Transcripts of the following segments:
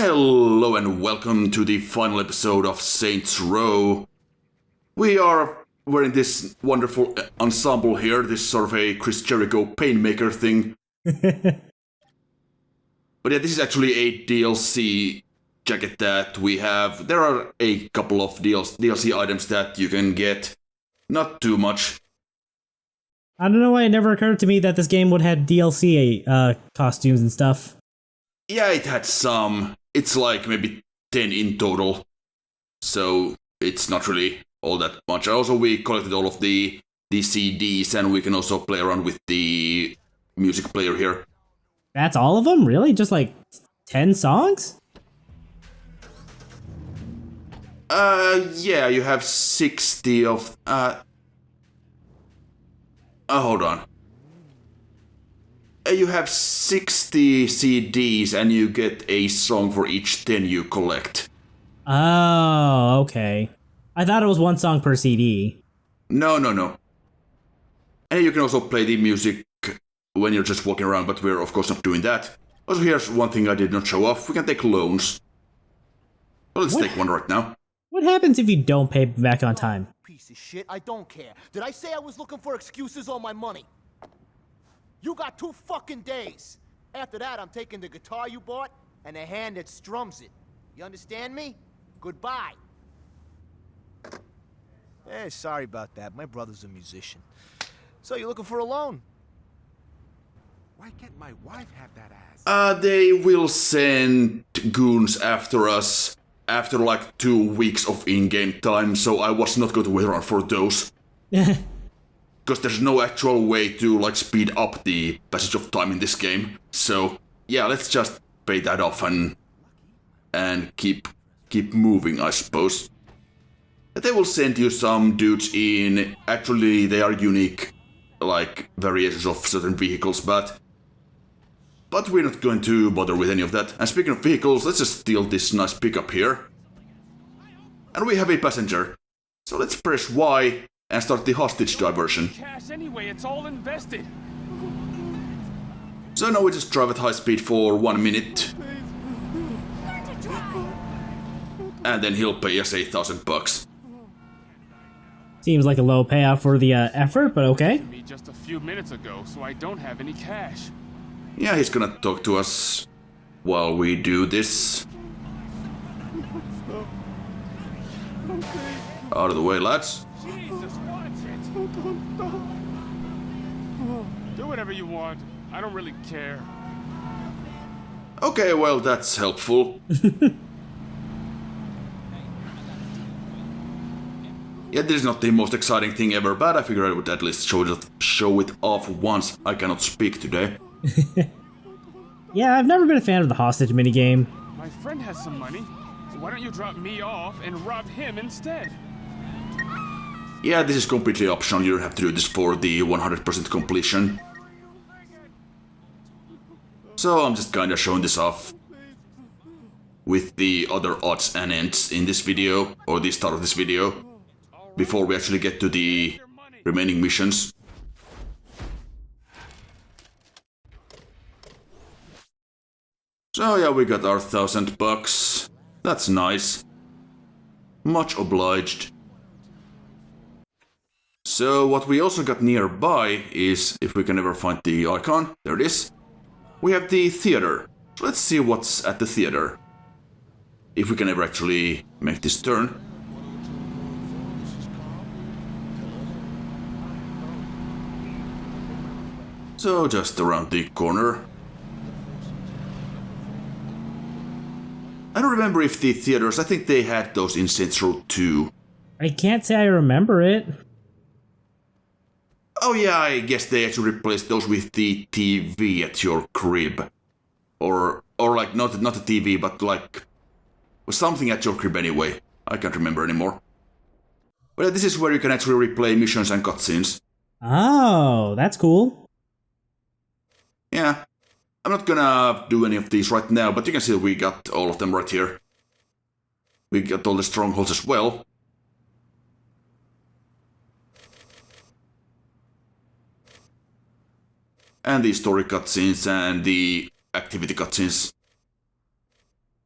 Hello and welcome to the final episode of Saints Row. We're in this wonderful ensemble here, this sort of a Chris Jericho Painmaker thing. But yeah, this is actually a DLC jacket that we have. There are a couple of DLC items that you can get. Not too much. I don't know why it never occurred to me that this game would have DLC costumes and stuff. Yeah, it had some. It's like maybe 10 in total. So it's not really all that much. Also, we collected all of the CDs, and we can also play around with the music player here. That's all of them? Really? Just like 10 songs? Yeah, you have 60 of... hold on. You have 60 CDs, and you get a song for each 10 you collect. Oh, okay. I thought it was one song per CD. No. And you can also play the music when you're just walking around, but we're of course not doing that. Also, here's one thing I did not show off. We can take loans. Well, let's take one right now. What happens if you don't pay back on time? Piece of shit, I don't care. Did I say I was looking for excuses on my money? You got 2 fucking days. After that, I'm taking the guitar you bought and the hand that strums it. You understand me? Goodbye. Hey, sorry about that. My brother's a musician. So you're looking for a loan? Why can't my wife have that ass? They will send goons after us after like 2 weeks of in-game time, so I was not going to wait around for those. Because there's no actual way to like speed up the passage of time in this game. So yeah, let's just pay that off and keep moving, I suppose. They will send you some dudes in. Actually, they are unique, like variations of certain vehicles, but we're not going to bother with any of that. And speaking of vehicles, let's just steal this nice pickup here. And we have a passenger. So let's press Y and start the hostage diversion. Cash anyway, it's all invested. So now we just drive at high speed for 1 minute. And then he'll pay us $8,000. Seems like a low payout for the effort, but okay. Me just a few minutes ago, so I don't have any cash. Yeah, he's gonna talk to us while we do this. Out of the way, lads. Jesus, watch it. Do whatever you want. I don't really care. Okay, well, that's helpful. Yeah, this is not the most exciting thing ever, but I figured I would at least show it off once. I cannot speak today. Yeah, I've never been a fan of the hostage minigame. My friend has some money, so why don't you drop me off and rob him instead? Yeah, this is completely optional. You don't have to do this for the 100% completion. So I'm just kinda showing this off with the other odds and ends in this video, or the start of this video, before we actually get to the remaining missions. So yeah, we got our $1,000. That's nice. Much obliged. So what we also got nearby is, if we can ever find the icon, there it is. We have the theater. Let's see what's at the theater. If we can ever actually make this turn. So just around the corner. I don't remember if the theaters, I think they had those in Saints Row 2. I can't say I remember it. Oh yeah, I guess they actually replaced those with the TV at your crib. Or like, not a TV, but like, something at your crib anyway. I can't remember anymore. But yeah, this is where you can actually replay missions and cutscenes. Oh, that's cool. Yeah. I'm not gonna do any of these right now, but you can see we got all of them right here. We got all the strongholds as well. And the story cutscenes and the activity cutscenes.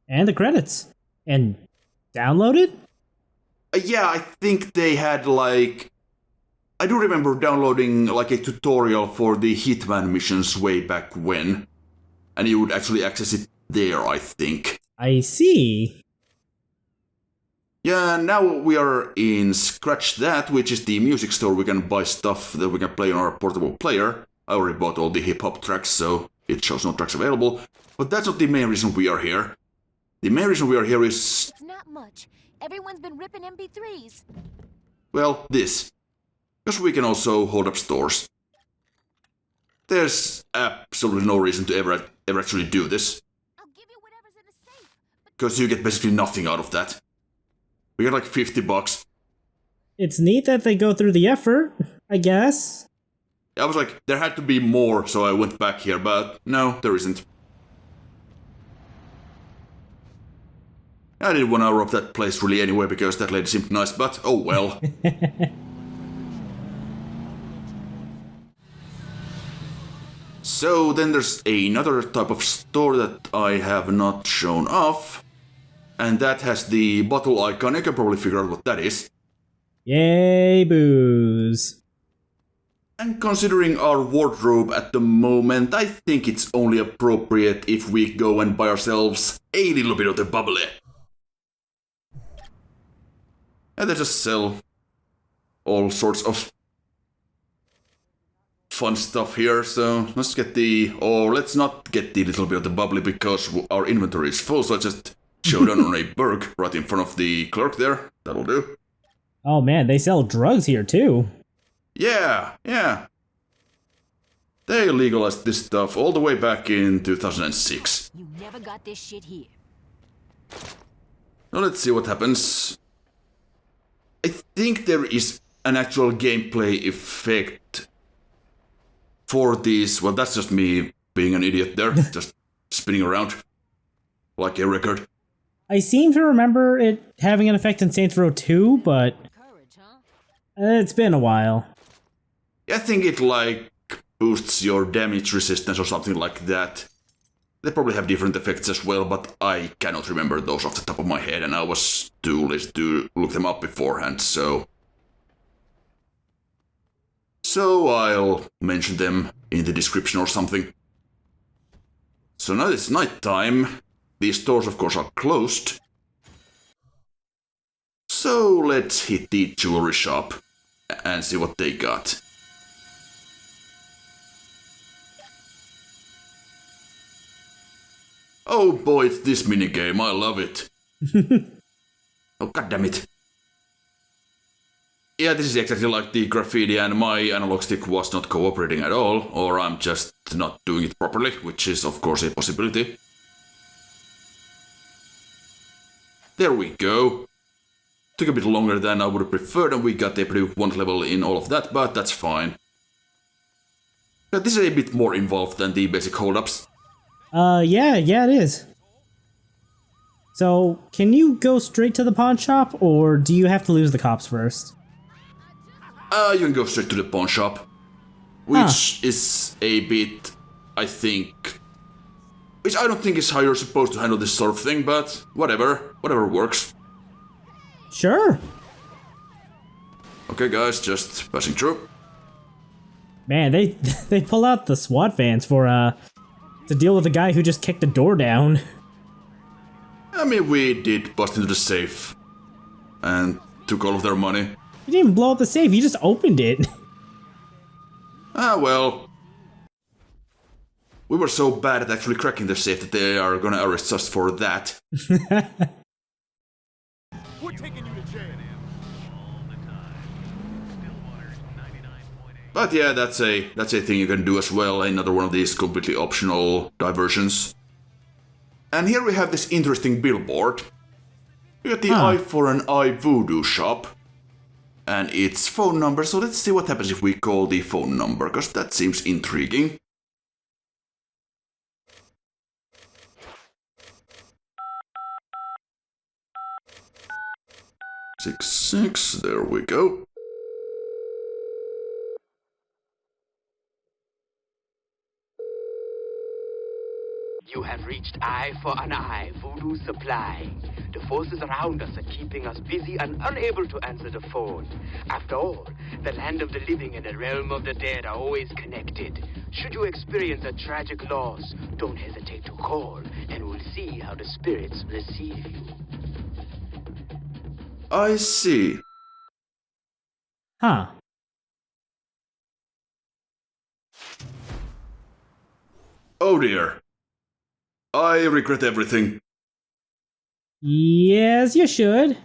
And the credits. And download it? Yeah, I think they had like... I do remember downloading like a tutorial for the Hitman missions way back when. And you would actually access it there, I think. I see. Yeah, now we are in Scratch That, which is the music store. We can buy stuff that we can play on our portable player. I already bought all the hip-hop tracks, so it shows no tracks available. But that's not the main reason we are here. The main reason we are here is... It's not much. Everyone's been ripping MP3s. well, this. Because we can also hold up stores. There's absolutely no reason to ever actually do this. I'll give you whatever's in the safe. Because you get basically nothing out of that. We get like $50. It's neat that they go through the effort, I guess. I was like, there had to be more, so I went back here, but no, there isn't. I didn't want to rob that place really anyway, because that lady seemed nice, but oh well. So then there's another type of store that I have not shown off. And that has the bottle icon. You can probably figure out what that is. Yay, booze. And considering our wardrobe at the moment, I think it's only appropriate if we go and buy ourselves a little bit of the bubbly. And they just sell all sorts of fun stuff here, so let's get the... oh, let's not get the little bit of the bubbly because our inventory is full, so I just show down on a berg right in front of the clerk there. That'll do. Oh man, they sell drugs here too. Yeah. They legalized this stuff all the way back in 2006. You never got this shit here. Now let's see what happens. I think there is an actual gameplay effect for these. Well, that's just me being an idiot there, just spinning around like a record. I seem to remember it having an effect in Saints Row 2, but Courage, huh? it's been a while. I think it like boosts your damage resistance or something like that. They probably have different effects as well, but I cannot remember those off the top of my head, and I was too lazy to look them up beforehand, so I'll mention them in the description or something. So now it's night time. These stores, of course, are closed. So let's hit the jewelry shop and see what they got. Oh boy, it's this minigame, I love it. Oh goddammit. Yeah, this is exactly like the graffiti, and my analog stick was not cooperating at all, or I'm just not doing it properly, which is of course a possibility. There we go. Took a bit longer than I would have preferred, and we got a pretty one level in all of that, but that's fine. But this is a bit more involved than the basic holdups. Yeah, it is. So, can you go straight to the pawn shop, or do you have to lose the cops first? You can go straight to the pawn shop. Which is a bit, I think... which I don't think is how you're supposed to handle this sort of thing, but whatever. Whatever works. Sure. Okay guys, just passing through. Man, they pull out the SWAT vans for, to deal with the guy who just kicked the door down. I mean, we did bust into the safe. And took all of their money. You didn't even blow up the safe, you just opened it. Ah, well. We were so bad at actually cracking the safe that they are gonna arrest us for that. We're taking you to jail. But yeah, that's a thing you can do as well, another one of these completely optional diversions. And here we have this interesting billboard. We got the Eye for an Eye voodoo shop. And its phone number, so let's see what happens if we call the phone number, because that seems intriguing. Six, there we go. You have reached eye for an eye, voodoo supply. The forces around us are keeping us busy and unable to answer the phone. After all, the land of the living and the realm of the dead are always connected. Should you experience a tragic loss, don't hesitate to call, and we'll see how the spirits receive you. I see. Huh. Oh dear. I regret everything. Yes, you should.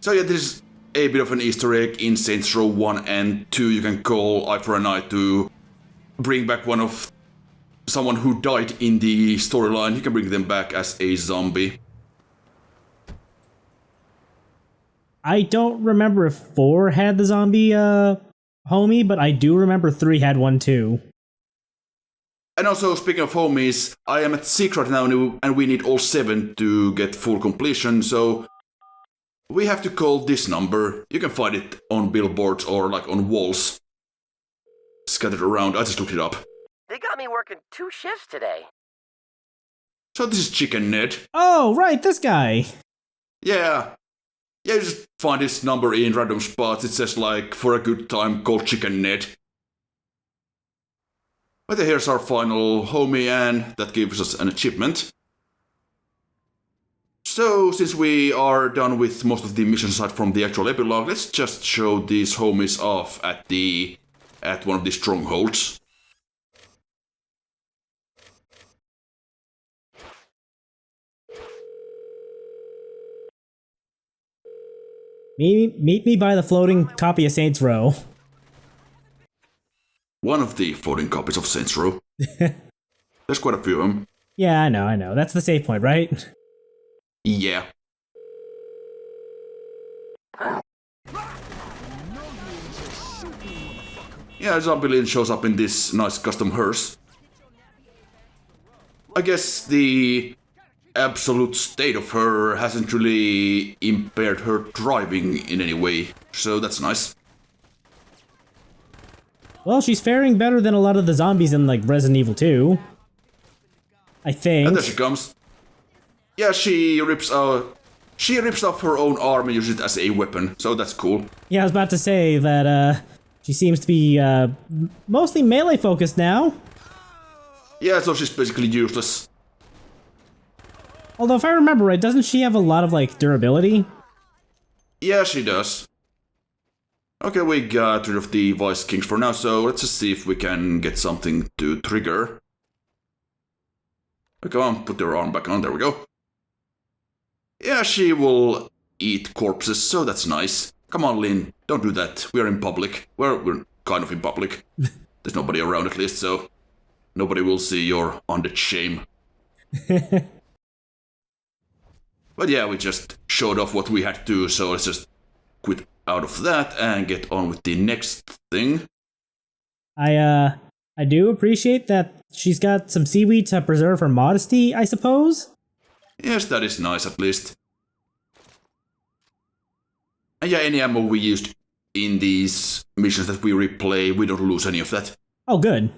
So yeah, this is a bit of an Easter egg in Saints Row 1 and 2. You can call Eye for an Eye to bring back someone who died in the storyline. You can bring them back as a zombie. I don't remember if 4 had the zombie homie, but I do remember 3 had one too. And also, speaking of homies, I am at 6 right now, and we need all 7 to get full completion, so we have to call this number. You can find it on billboards or like on walls scattered around. I just looked it up. They got me working 2 shifts today. So this is Chicken Ned. Oh, right, this guy. Yeah. Yeah, you just find this number in random spots. It says like, for a good time, call Chicken Ned. But here's our final homie, and that gives us an achievement. So, since we are done with most of the mission aside from the actual epilogue, let's just show these homies off at one of the strongholds. Meet me by the floating copy of Saints Row. One of the floating copies of Saints Row. There's quite a few of them. Yeah, I know. That's the save point, right? Yeah. Yeah, Zombie Lynn shows up in this nice custom hearse. I guess the absolute state of her hasn't really impaired her driving in any way, so that's nice. Well, she's faring better than a lot of the zombies in, like, Resident Evil 2. I think. And there she comes. Yeah, she rips off her own arm and uses it as a weapon, so that's cool. Yeah, I was about to say that, she seems to be, mostly melee focused now. Yeah, so she's basically useless. Although, if I remember right, doesn't she have a lot of, like, durability? Yeah, she does. Okay, we got rid of the Vice Kings for now, so let's just see if we can get something to trigger. Okay, come on, put your arm back on, there we go. Yeah, she will eat corpses, so that's nice. Come on, Lynn, don't do that. We're in public. We're kind of in public. There's nobody around at least, so nobody will see your undead shame. But yeah, we just showed off what we had to do, so let's just quit out of that and get on with the next thing. I do appreciate that she's got some seaweed to preserve her modesty, I suppose? Yes, that is nice at least. And yeah, any ammo we used in these missions that we replay, we don't lose any of that. Oh, good.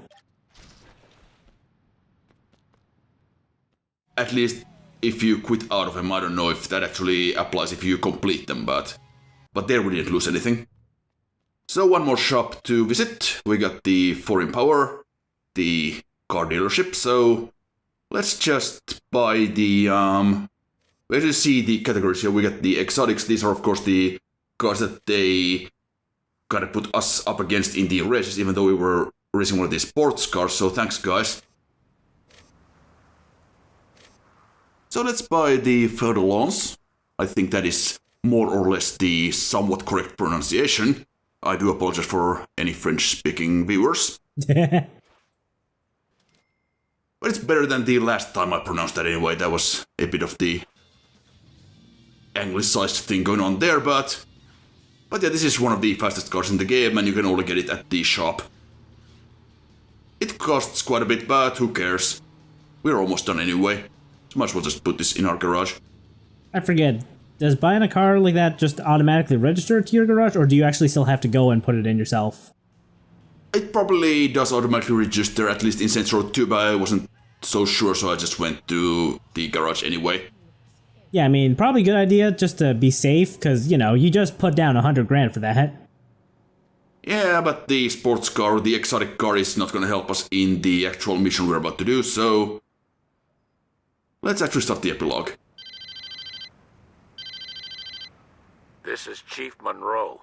At least if you quit out of them, I don't know if that actually applies if you complete them, but there we didn't lose anything. So one more shop to visit. We got the foreign power, the car dealership, so let's just buy the, we just see the categories here. We got the exotics. These are of course the cars that they gotta put us up against in the races, even though we were racing one of these sports cars, so thanks guys. So let's buy the Ferdolons. I think that is more or less the somewhat correct pronunciation. I do apologize for any French-speaking viewers. But it's better than the last time I pronounced that anyway. That was a bit of the anglicized thing going on there, but yeah, this is one of the fastest cars in the game, and you can only get it at the shop. It costs quite a bit, but who cares? We're almost done anyway. So might as well just put this in our garage. I forget. Does buying a car like that just automatically register to your garage, or do you actually still have to go and put it in yourself? It probably does automatically register, at least in Saints Row 2, but I wasn't so sure, so I just went to the garage anyway. Yeah, I mean, probably a good idea just to be safe, because, you know, you just put down 100 grand for that. Yeah, but the sports car, the exotic car, is not gonna help us in the actual mission we're about to do, so... let's actually start the epilogue. This is Chief Monroe.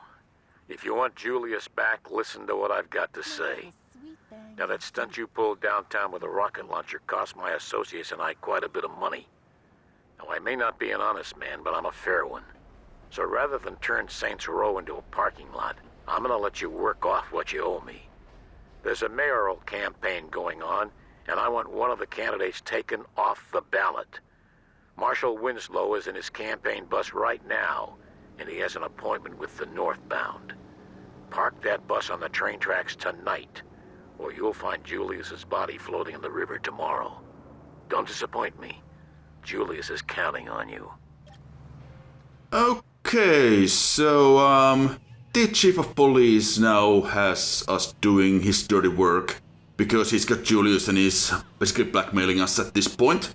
If you want Julius back, listen to what I've got to say. Now, that stunt you pulled downtown with a rocket launcher cost my associates and I quite a bit of money. Now, I may not be an honest man, but I'm a fair one. So rather than turn Saints Row into a parking lot, I'm gonna let you work off what you owe me. There's a mayoral campaign going on, and I want one of the candidates taken off the ballot. Marshal Winslow is in his campaign bus right now, and he has an appointment with the northbound. Park that bus on the train tracks tonight, or you'll find Julius's body floating in the river tomorrow. Don't disappoint me. Julius is counting on you. Okay, so, the chief of police now has us doing his dirty work, because he's got Julius and he's basically blackmailing us at this point.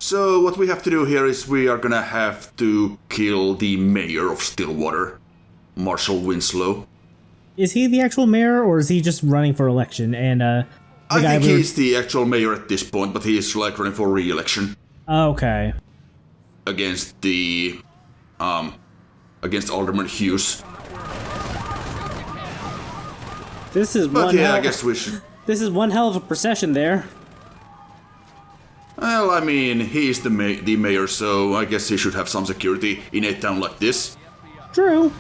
So what we have to do here is we are gonna have to kill the mayor of Stillwater, Marshal Winslow. Is he the actual mayor, or is he just running for election? And I think he's the actual mayor at this point, but he's like running for re-election. Okay. Against the, against Alderman Hughes. This is But one yeah, hell, I guess we should... This is one hell of a procession there. Well, I mean, he's the mayor, so I guess he should have some security in a town like this. True.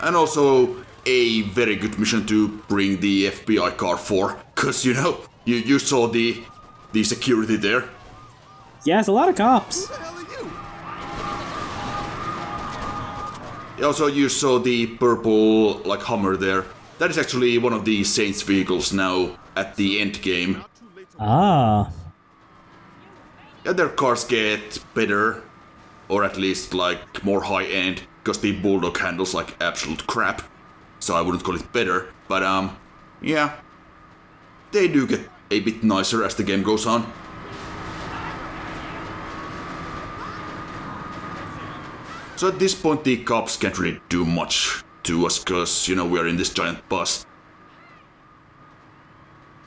And also a very good mission to bring the FBI car for, cause you know, you saw the security there. Yeah, it's a lot of cops. Who the hell are you? Also, you saw the purple, like, Hummer there. That is actually one of the Saints vehicles now at the end game. Ah. Yeah, their cars get better, or at least, like, more high-end, because the Bulldog handles like absolute crap. So I wouldn't call it better, but, yeah. They do get a bit nicer as the game goes on. So at this point, the cops can't really do much to us, because, you know, we're in this giant bus.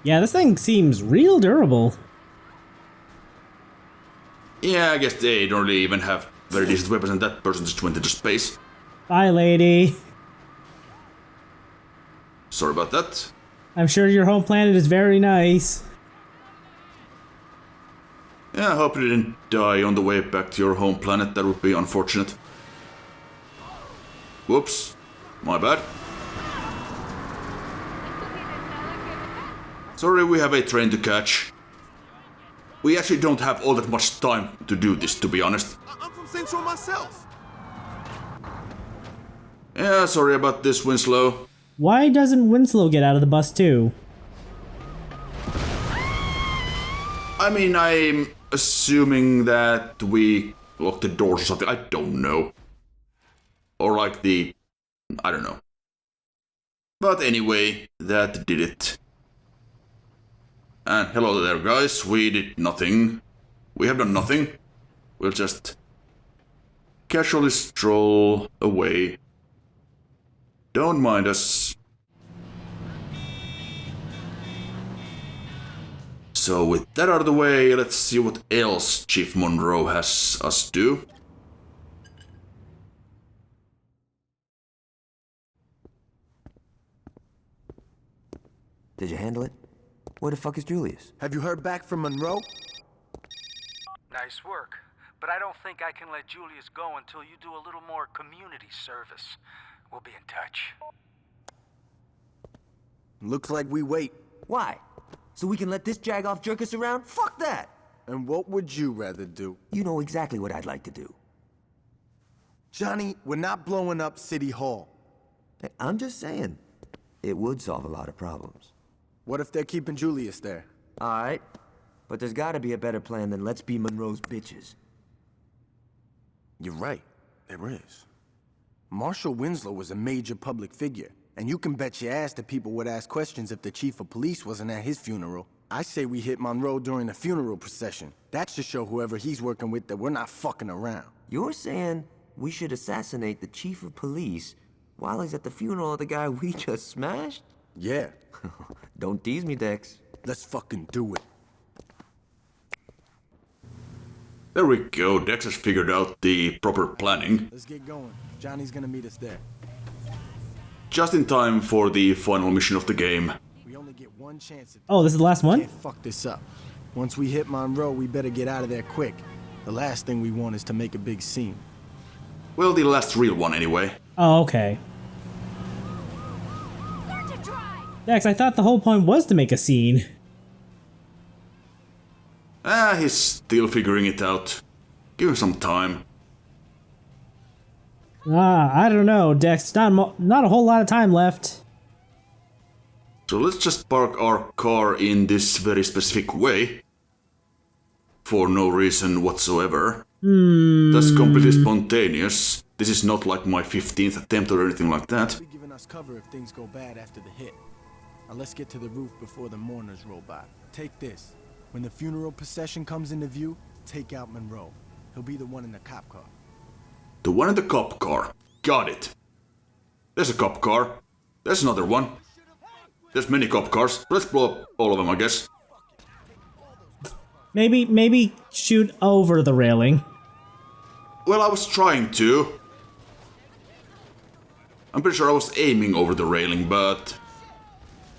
Yeah, this thing seems real durable. Yeah, I guess they don't really even have very decent weapons, and that person just went into space. Bye, lady. Sorry about that. I'm sure your home planet is very nice. Yeah, I hope you didn't die on the way back to your home planet. That would be unfortunate. Whoops. My bad. Sorry, we have a train to catch. We actually don't have all that much time to do this, to be honest. I'm from Saints Row myself. Yeah, sorry about this, Winslow. Why doesn't Winslow get out of the bus too? I mean, I'm assuming that we locked the doors or something. I don't know. Or like I don't know. But anyway, that did it. And hello there, guys. We did nothing. We have done nothing. We'll just casually stroll away. Don't mind us. So with that out of the way, let's see what else Chief Monroe has us do. Did you handle it? Where the fuck is Julius? Have you heard back from Monroe? Nice work. But I don't think I can let Julius go until you do a little more community service. We'll be in touch. Looks like we wait. Why? So we can let this jag-off jerk us around? Fuck that! And what would you rather do? You know exactly what I'd like to do. Johnny, we're not blowing up City Hall. Hey, I'm just saying. It would solve a lot of problems. What if they're keeping Julius there? Alright. But there's gotta be a better plan than let's be Monroe's bitches. You're right. There is. Marshal Winslow was a major public figure. And you can bet your ass that people would ask questions if the chief of police wasn't at his funeral. I say we hit Monroe during the funeral procession. That should show whoever he's working with that we're not fucking around. You're saying we should assassinate the chief of police while he's at the funeral of the guy we just smashed? Yeah. Don't tease me, Dex. Let's fucking do it. There we go, Dex has figured out the proper planning. Let's get going. Johnny's gonna meet us there. Just in time for the final mission of the game. We only get one chance at Oh, this is the last one? Can't fuck this up. Once we hit Monroe, we better get out of there quick. The last thing we want is to make a big scene. Well, the last real one anyway. Oh, okay. Dex, I thought the whole point was to make a scene. He's still figuring it out. Give him some time. I don't know, Dex. Not a whole lot of time left. So let's just park our car in this very specific way. For no reason whatsoever. That's completely spontaneous. This is not like my 15th attempt or anything like that. Be giving us cover if things go bad after the hit. Now let's get to the roof before the mourners roll by. Take this. When the funeral procession comes into view, take out Monroe. He'll be the one in the cop car. The one in the cop car. Got it. There's a cop car. There's another one. There's many cop cars. Let's blow up all of them, I guess. Maybe shoot over the railing. Well, I was trying to. I'm pretty sure I was aiming over the railing, but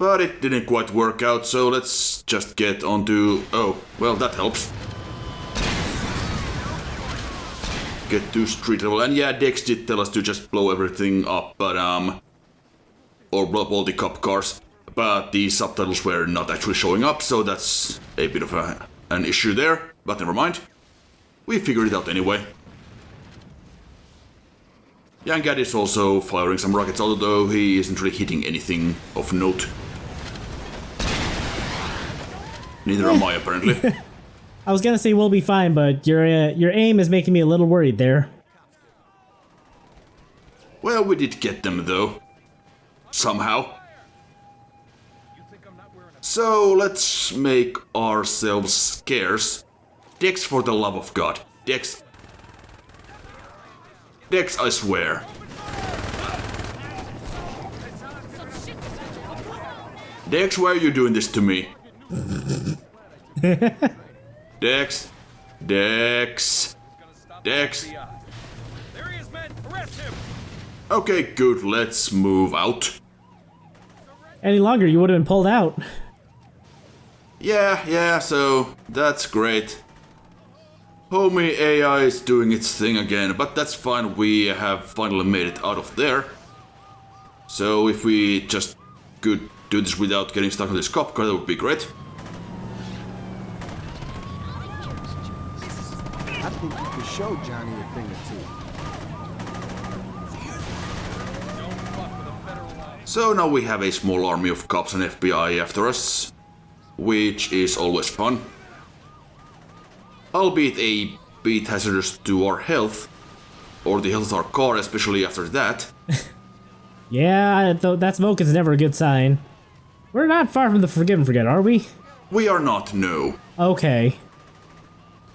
it didn't quite work out, so let's just get onto... Oh, well, that helps. Get to street level, and yeah, Dex did tell us to just blow everything up, but or blow up all the cop cars, but the subtitles were not actually showing up, so that's a bit of an issue there, but never mind. We figured it out anyway. Young Gad is also firing some rockets, although he isn't really hitting anything of note. Neither am I, apparently. I was gonna say we'll be fine, but your aim is making me a little worried there. Well, we did get them, though. Somehow. So, let's make ourselves scarce. Dex, for the love of God. Dex, I swear. Dex, why are you doing this to me? Dex. Okay, good, let's move out. Any longer, you would have been pulled out. Yeah, so that's great. Homie AI is doing its thing again, but that's fine, we have finally made it out of there. So if we just could do this without getting stuck on this cop car, that would be great. I think you could show Johnny a thing or two. So now we have a small army of cops and FBI after us, which is always fun. Albeit a bit hazardous to our health, or the health of our car, especially after that. Yeah, that smoke is never a good sign. We're not far from the Forgive and Forget, are we? We are not, no. Okay.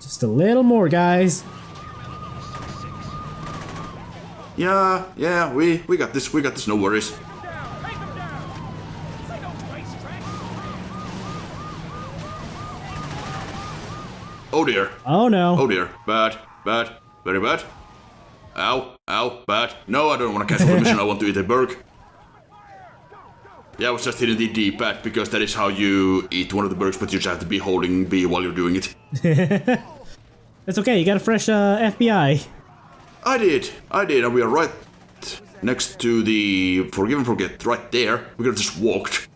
Just a little more, guys. Yeah, we got this, no worries. Oh dear. Oh no. Oh dear. Bad, very bad. Ow, bad. No, I don't want to cancel the mission, I want to eat a burger. Yeah, I was just hitting the D-pad because that is how you eat one of the burgers, but you just have to be holding B while you're doing it. It's okay, you got a fresh FBI. I did, and we are right next to the Forgive and Forget, right there. We could have just walked.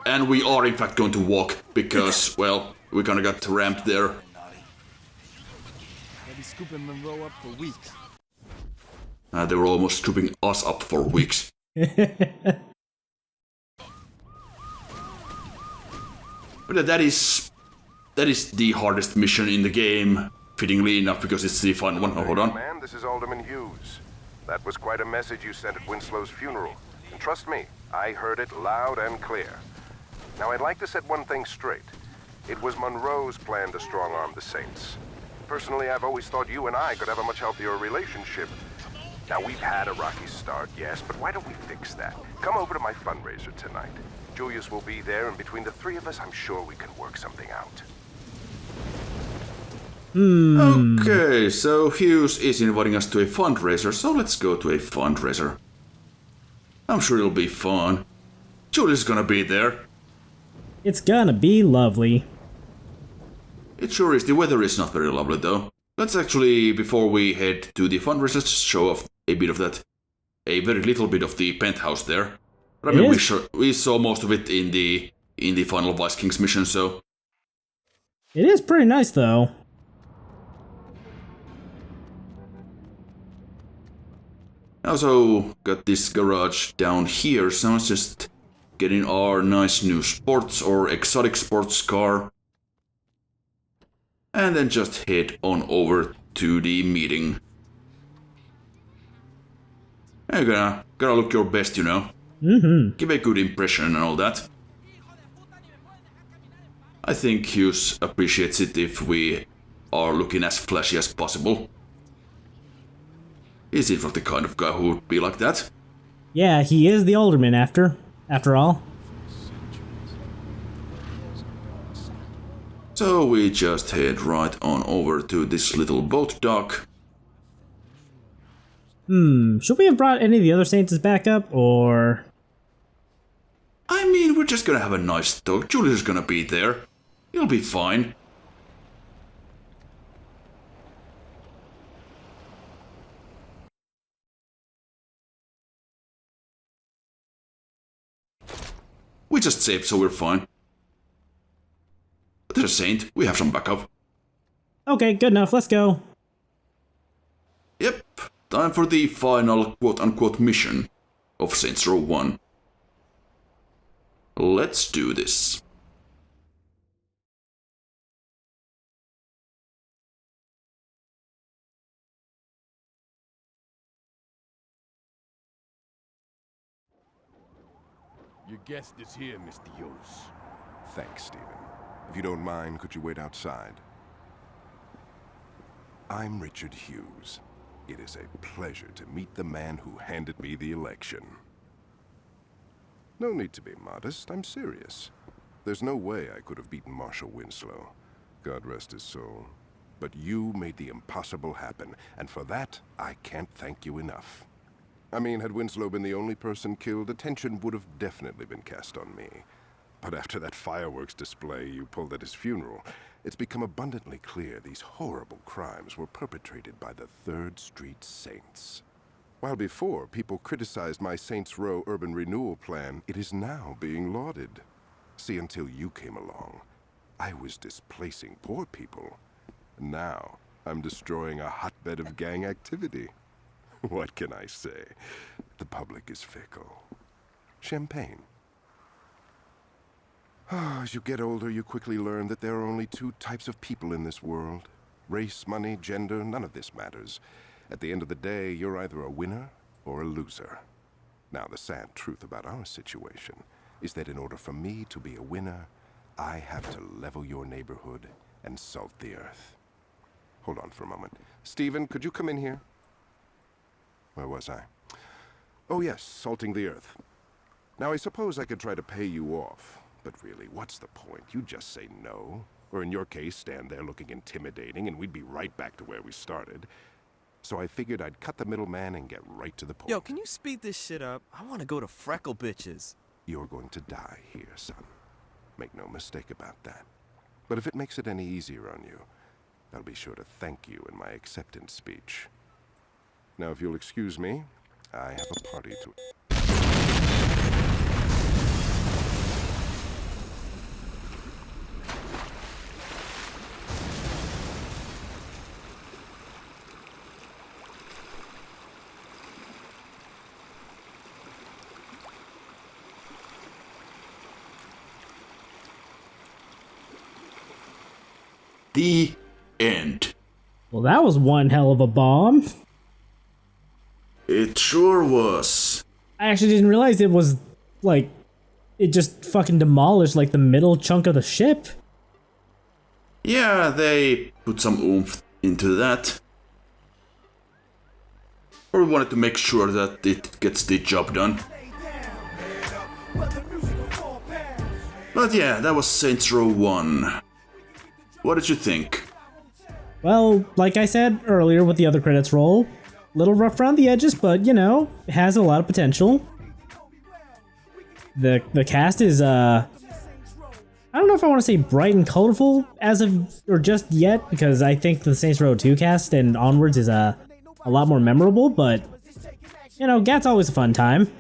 And we are in fact going to walk, because, well, we kinda got ramped there. They'll be scooping Monroe up for weeks. They were almost scooping us up for weeks. But that is the hardest mission in the game, fittingly enough, because it's the final one. Oh, hold on. Man, this is Alderman Hughes. That was quite a message you sent at Winslow's funeral. And trust me, I heard it loud and clear. Now I'd like to set one thing straight. It was Monroe's plan to strong-arm the Saints. Personally, I've always thought you and I could have a much healthier relationship. Now, we've had a rocky start, yes, but why don't we fix that? Come over to my fundraiser tonight. Julius will be there, and between the three of us, I'm sure we can work something out. Okay, so Hughes is inviting us to a fundraiser, so let's go to a fundraiser. I'm sure it'll be fun. Julius is gonna be there. It's gonna be lovely. It sure is. The weather is not very lovely, though. Let's actually, before we head to the fundraiser, just show off a bit of that. A very little bit of the penthouse there. But I mean, we saw most of it in the final Vice Kings mission, so... It is pretty nice, though. I also got this garage down here, so let's just get in our nice new sports or exotic sports car. And then just head on over to the meeting. You're gonna look your best, you know. Give a good impression and all that. I think Hughes appreciates it if we are looking as flashy as possible. Is he not the kind of guy who would be like that? Yeah, he is the alderman after all. So we just head right on over to this little boat dock. Should we have brought any of the other Saints back up, or...? I mean, we're just gonna have a nice talk. Julius is gonna be there. He'll be fine. We just saved, so we're fine. But there's a Saint. We have some backup. Okay, good enough. Let's go. Yep. Time for the final quote-unquote mission of Saints Row 1. Let's do this. Your guest is here, Mr. Hughes. Thanks, Stephen. If you don't mind, could you wait outside? I'm Richard Hughes. It is a pleasure to meet the man who handed me the election. No need to be modest, I'm serious. There's no way I could have beaten Marshal Winslow. God rest his soul. But you made the impossible happen, and for that, I can't thank you enough. I mean, had Winslow been the only person killed, attention would have definitely been cast on me. But after that fireworks display you pulled at his funeral, it's become abundantly clear these horrible crimes were perpetrated by the 3rd Street Saints. While before people criticized my Saints Row urban renewal plan, it is now being lauded. See, until you came along, I was displacing poor people. Now, I'm destroying a hotbed of gang activity. What can I say? The public is fickle. Champagne. As you get older, you quickly learn that there are only 2 types of people in this world. Race, money, gender, none of this matters. At the end of the day, you're either a winner or a loser. Now, the sad truth about our situation is that in order for me to be a winner, I have to level your neighborhood and salt the earth. Hold on for a moment. Stephen, could you come in here? Where was I? Oh yes, salting the earth. Now I suppose I could try to pay you off, but really, what's the point? You just say no. Or in your case, stand there looking intimidating and we'd be right back to where we started. So I figured I'd cut the middleman and get right to the point. Yo, can you speed this shit up? I want to go to Freckle Bitches. You're going to die here, son. Make no mistake about that. But if it makes it any easier on you, I'll be sure to thank you in my acceptance speech. Now, if you'll excuse me, I have a party to... The end. Well, that was one hell of a bomb. It sure was. I actually didn't realize it was, like, it just fucking demolished, like, the middle chunk of the ship. Yeah, they put some oomph into that. Or we wanted to make sure that it gets the job done. But yeah, that was Saints Row 1. What did you think? Well, like I said earlier with the other credits roll, little rough around the edges, but, you know, it has a lot of potential. The cast is, I don't know if I want to say bright and colorful as of, or just yet, because I think the Saints Row 2 cast and onwards is, a lot more memorable, but, you know, GAT's always a fun time.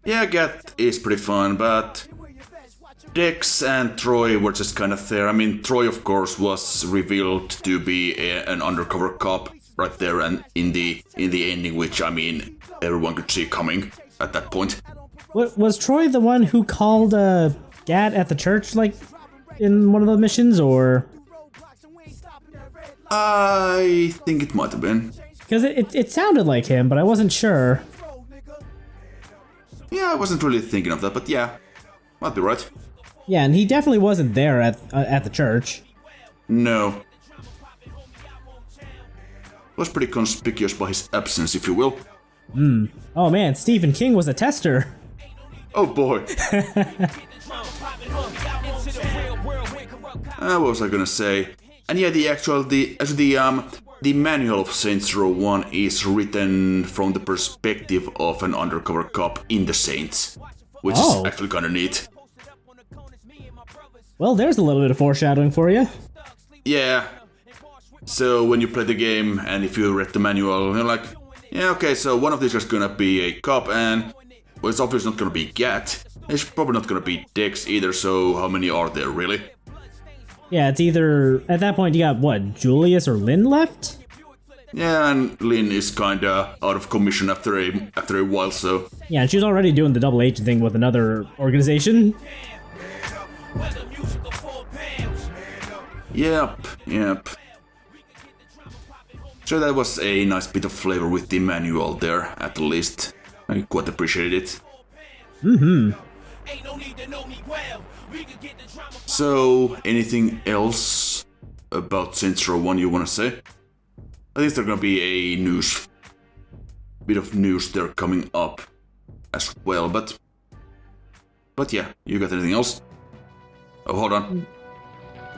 Yeah, GAT is pretty fun, but Dex and Troy were just kind of there. I mean, Troy, of course, was revealed to be an undercover cop right there and in the ending, which, I mean, everyone could see coming at that point. Was Troy the one who called GAT at the church, like, in one of the missions, or? I think it might have been. Because it sounded like him, but I wasn't sure. Yeah, I wasn't really thinking of that, but yeah, might be right. Yeah, and he definitely wasn't there at the church. No. Was pretty conspicuous by his absence, if you will. Oh man, Stephen King was a tester. Oh boy. What was I gonna say? And yeah, the manual of Saints Row 1 is written from the perspective of an undercover cop in the Saints, which is actually kinda neat. Well, there's a little bit of foreshadowing for you. Yeah. So when you play the game and if you read the manual, you're like, yeah, okay, so one of these is gonna be a cop and, well, it's obviously not gonna be GAT. It's probably not gonna be Dex either, so how many are there, really? Yeah, it's either, at that point, you got, what, Julius or Lynn left? Yeah, and Lynn is kinda out of commission after a while, so... Yeah, and she's already doing the double agent thing with another organization. Yep. So that was a nice bit of flavor with the manual there, at least. I quite appreciated it. So, anything else about Saints Row 1 you wanna say? I think there's gonna be a bit of news there coming up as well, but yeah, you got anything else? Oh, hold on.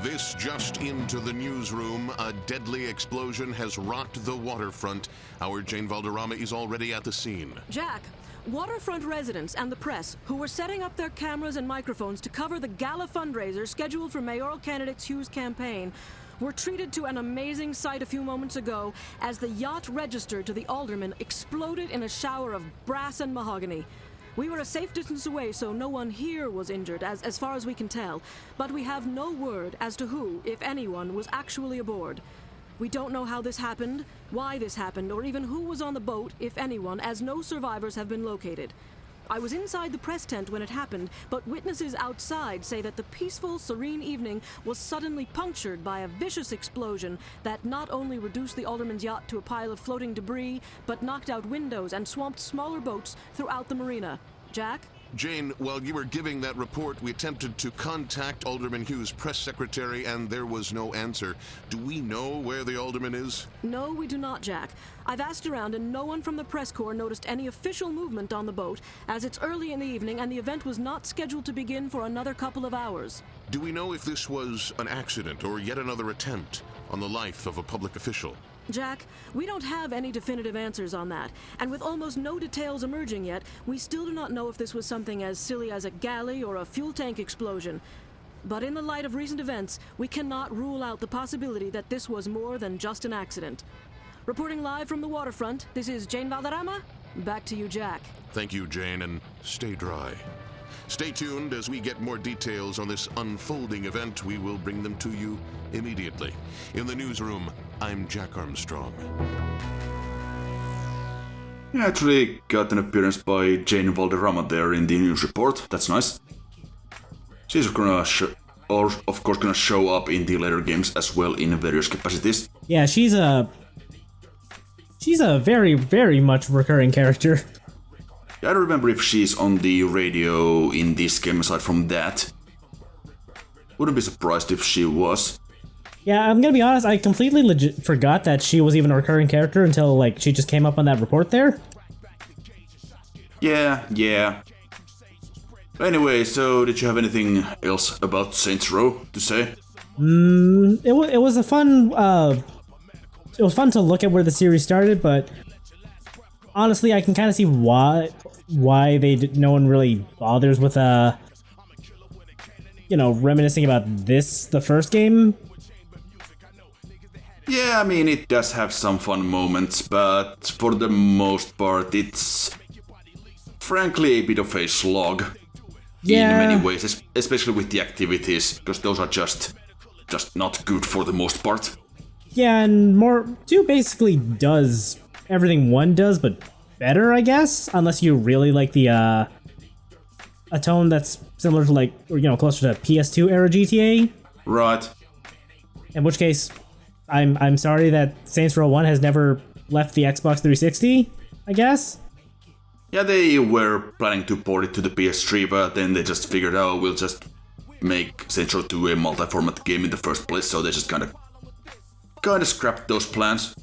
This just into the newsroom. A deadly explosion has rocked the waterfront. Our Jane Valderrama is already at the scene. Jack, waterfront residents and the press, who were setting up their cameras and microphones to cover the gala fundraiser scheduled for mayoral candidate Hugh's campaign, were treated to an amazing sight a few moments ago as the yacht registered to the alderman exploded in a shower of brass and mahogany. We were a safe distance away, so no one here was injured, as far as we can tell. But we have no word as to who, if anyone, was actually aboard. We don't know how this happened, why this happened, or even who was on the boat, if anyone, as no survivors have been located. I was inside the press tent when it happened, but witnesses outside say that the peaceful, serene evening was suddenly punctured by a vicious explosion that not only reduced the alderman's yacht to a pile of floating debris, but knocked out windows and swamped smaller boats throughout the marina. Jack? Jane, while you were giving that report, we attempted to contact Alderman Hugh's press secretary, and there was no answer. Do we know where the alderman is? No, we do not, Jack. I've asked around, and no one from the press corps noticed any official movement on the boat, as it's early in the evening, and the event was not scheduled to begin for another couple of hours. Do we know if this was an accident or yet another attempt on the life of a public official? Jack, we don't have any definitive answers on that, and with almost no details emerging yet, we still do not know if this was something as silly as a galley or a fuel tank explosion. But in the light of recent events, we cannot rule out the possibility that this was more than just an accident. Reporting live from the waterfront, this is Jane Valderrama. Back to you, Jack. Thank you, Jane, and stay dry. Stay tuned as we get more details on this unfolding event. We will bring them to you immediately. In the newsroom, I'm Jack Armstrong. Yeah, actually got an appearance by Jane Valderrama there in the news report. That's nice. She's gonna of course gonna show up in the later games as well in various capacities. Yeah, she's She's a very, very much recurring character. I don't remember if she's on the radio in this game aside from that. Wouldn't be surprised if she was. Yeah, I'm gonna be honest, I completely forgot that she was even a recurring character until, like, she just came up on that report there. Yeah. Anyway, so did you have anything else about Saints Row to say? It was a fun, it was fun to look at where the series started, but honestly, I can kind of see why no one really bothers with, reminiscing about the first game. Yeah, I mean, it does have some fun moments, but for the most part, it's frankly a bit of a slog in many ways, especially with the activities, because those are just not good for the most part. Yeah, and 2 basically does everything 1 does, but better, I guess, unless you really like the a tone that's similar to closer to PS2 era GTA. Right. In which case, I'm sorry that Saints Row 1 has never left the Xbox 360, I guess. Yeah, they were planning to port it to the PS3, but then they just figured out we'll just make Saints Row 2 a multi-format game in the first place, so they just kind of scrapped those plans.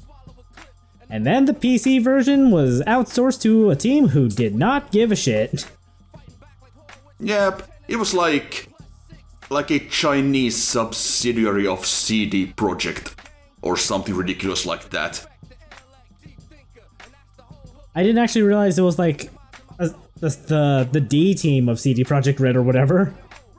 And then the PC version was outsourced to a team who did not give a shit. Yep, it was like a Chinese subsidiary of CD Projekt, or something ridiculous like that. I didn't actually realize it was like the D team of CD Projekt Red or whatever.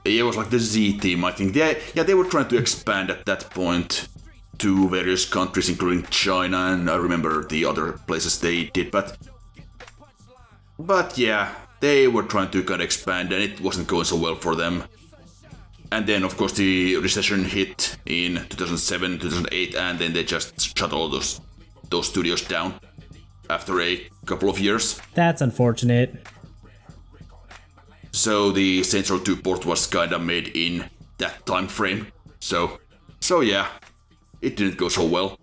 It was like the Z team, I think. They were trying to expand at that point to various countries, including China, and I remember the other places they did, but yeah, they were trying to kind of expand, and it wasn't going so well for them. And then, of course, the recession hit in 2007, 2008, and then they just shut all those studios down after a couple of years. That's unfortunate. So the Saints Row 2 port was kinda made in that time frame. So yeah, it didn't go so well.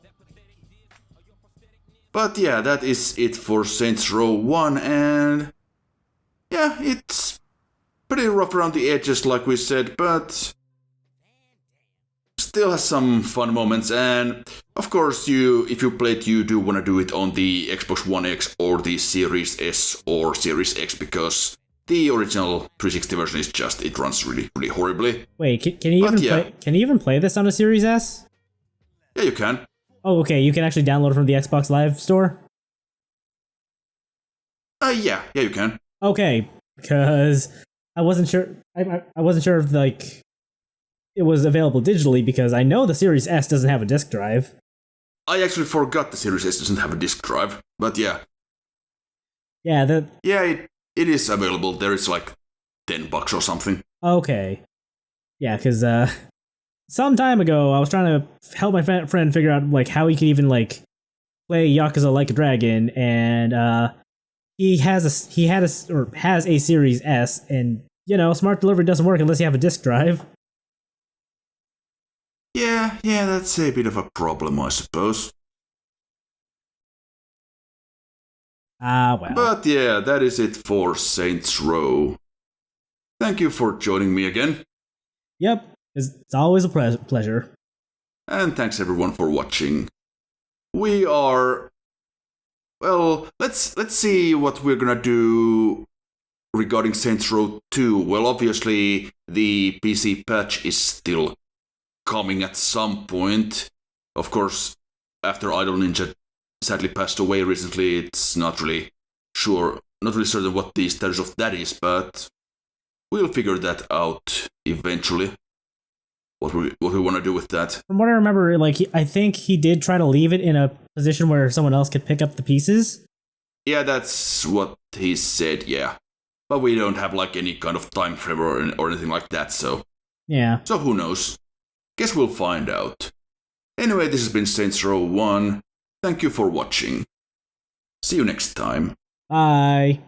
But yeah, that is it for Saints Row 1, and yeah, it's pretty rough around the edges like we said, but still has some fun moments, and of course if you play it, you do want to do it on the Xbox One X or the Series S or Series X, because the original 360 version is it runs really, really horribly. Wait, can you even play this on a Series S? Yeah, you can. Oh, okay, you can actually download it from the Xbox Live store? Yeah, you can. Okay, because I wasn't sure. I wasn't sure if it was available digitally, because I know the Series S doesn't have a disk drive. I actually forgot the Series S doesn't have a disk drive, but yeah. Yeah, it is available. There is like $10 or something. Okay. Yeah, because some time ago I was trying to help my friend figure out how he could even play Yakuza Like a Dragon, and he has a Series S, and smart delivery doesn't work unless you have a disk drive. Yeah, that's a bit of a problem, I suppose. Well. But yeah, that is it for Saints Row. Thank you for joining me again. Yep, it's always a pleasure. And thanks everyone for watching. We are... Well, let's see what we're gonna do regarding Saints Row 2. Well, obviously, the PC patch is still coming at some point. Of course, after Idle Ninja sadly passed away recently, it's not really certain what the status of that is, but we'll figure that out eventually. What we want to do with that. From what I remember, I think he did try to leave it in a position where someone else could pick up the pieces. Yeah, that's what he said, yeah. But we don't have any kind of time frame or anything like that, so... Yeah. So who knows? Guess we'll find out. Anyway, this has been Saints Row 1. Thank you for watching. See you next time. Bye.